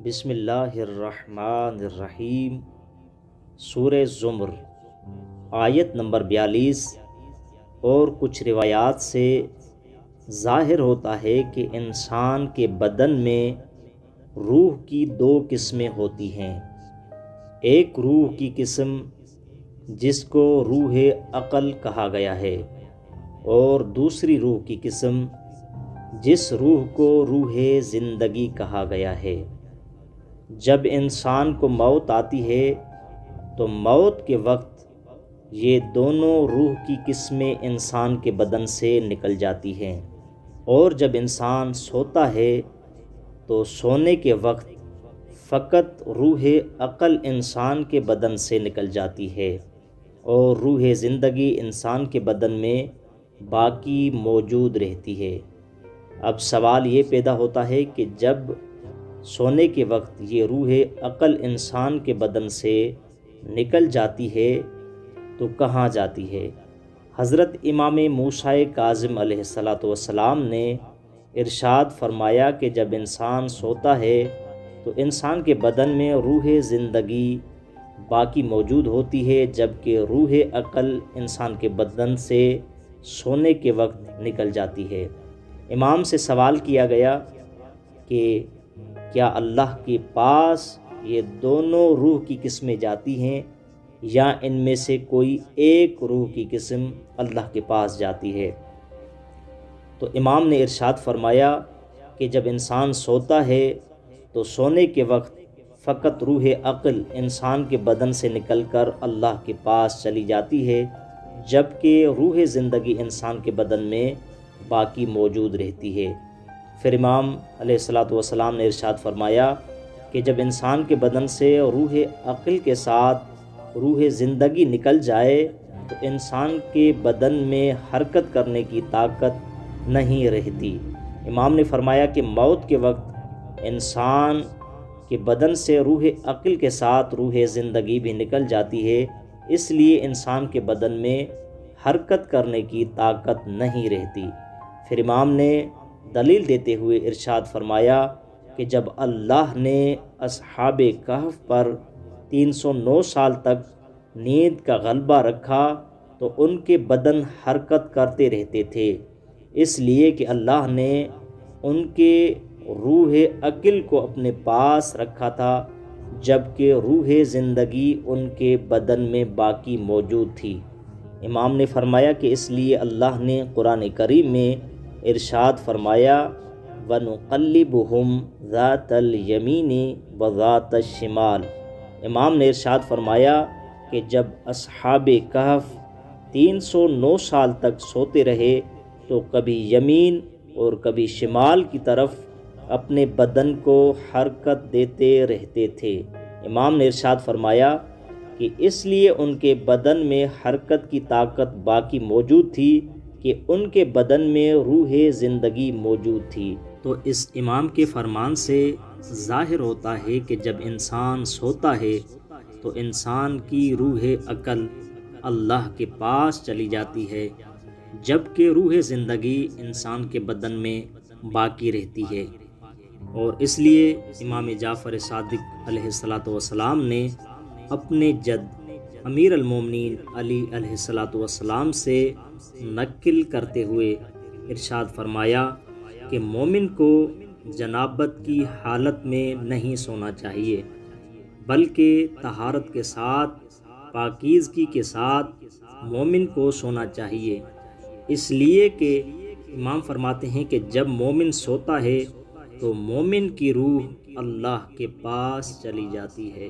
بسم اللہ الرحمن الرحیم۔ سورہ زمر آیت نمبر 42۔ اور کچھ روایات سے ظاہر ہوتا ہے کہ انسان کے بدن میں روح کی دو قسمیں ہوتی ہیں۔ ایک روح کی قسم جس کو روح عقل کہا گیا ہے، اور دوسری روح کی قسم جس روح کو روح زندگی کہا گیا ہے۔ جب انسان کو موت آتی ہے تو موت کے وقت یہ دونوں روح کی قسمیں انسان کے بدن سے نکل جاتی ہیں، اور جب انسان سوتا ہے تو سونے کے وقت فقط روح عقل انسان کے بدن سے نکل جاتی ہے، اور روح زندگی انسان کے بدن میں باقی موجود رہتی ہے۔ اب سوال یہ پیدا ہوتا ہے کہ جب سونے کے وقت یہ روح عقل انسان کے بدن سے نکل جاتی ہے تو کہاں جاتی ہے؟ حضرت امام موسیٰ کاظم علیہ السلام نے ارشاد فرمایا کہ جب انسان سوتا ہے تو انسان کے بدن میں روح زندگی باقی موجود ہوتی ہے، جبکہ روح عقل انسان کے بدن سے سونے کے وقت نکل جاتی ہے۔ امام سے سوال کیا گیا کہ کیا اللہ کے پاس یہ دونوں روح کی قسمیں جاتی ہیں، یا ان میں سے کوئی ایک روح کی قسم اللہ کے پاس جاتی ہے؟ تو امام نے ارشاد فرمایا کہ جب انسان سوتا ہے تو سونے کے وقت فقط روح عقل انسان کے بدن سے نکل کر اللہ کے پاس چلی جاتی ہے، جبکہ روح زندگی انسان کے بدن میں باقی موجود رہتی ہے۔ پھر امام علیہ السلام نے ارشاد فرمایا کہ جب انسان کے بدن سے روح عقل کے ساتھ روح زندگی نکل جائے تو انسان کے بدن میں حرکت کرنے کی طاقت نہیں رہتی۔ امام نے فرمایا کہ موت کے وقت انسان کے بدن سے روح عقل کے ساتھ روح زندگی بھی نکل جاتی ہے، اس لیے انسان کے بدن میں حرکت کرنے کی طاقت نہیں رہتی۔ پھر امام نے دلیل دیتے ہوئے ارشاد فرمایا کہ جب اللہ نے اصحاب کہف پر 309 سال تک نیند کا غلبہ رکھا تو ان کے بدن حرکت کرتے رہتے تھے، اس لیے کہ اللہ نے ان کے روح عقل کو اپنے پاس رکھا تھا، جبکہ روح زندگی ان کے بدن میں باقی موجود تھی۔ امام نے فرمایا کہ اس لیے اللہ نے قرآن کریم میں ارشاد فرمایا وَنُقَلِّبُهُمْ ذَاتَ الْيَمِينِ وَذَاتَ الشِّمَالِ۔ امام نے ارشاد فرمایا کہ جب اصحاب کہف 309 سال تک سوتے رہے تو کبھی یمین اور کبھی شمال کی طرف اپنے بدن کو حرکت دیتے رہتے تھے۔ امام نے ارشاد فرمایا کہ اس لیے ان کے بدن میں حرکت کی طاقت باقی موجود تھی کہ ان کے بدن میں روح زندگی موجود تھی۔ تو اس امام کے فرمان سے ظاہر ہوتا ہے کہ جب انسان سوتا ہے تو انسان کی روح عقل اللہ کے پاس چلی جاتی ہے، جبکہ روح زندگی انسان کے بدن میں باقی رہتی ہے۔ اور اس لیے امام جعفر صادق علیہ السلام نے اپنے جد امیر المومنین علی علیہ السلام سے نقل کرتے ہوئے ارشاد فرمایا کہ مومن کو جنابت کی حالت میں نہیں سونا چاہیے، بلکہ طہارت کے ساتھ پاکیزگی کے ساتھ مومن کو سونا چاہیے، اس لیے کہ امام فرماتے ہیں کہ جب مومن سوتا ہے تو مومن کی روح اللہ کے پاس چلی جاتی ہے۔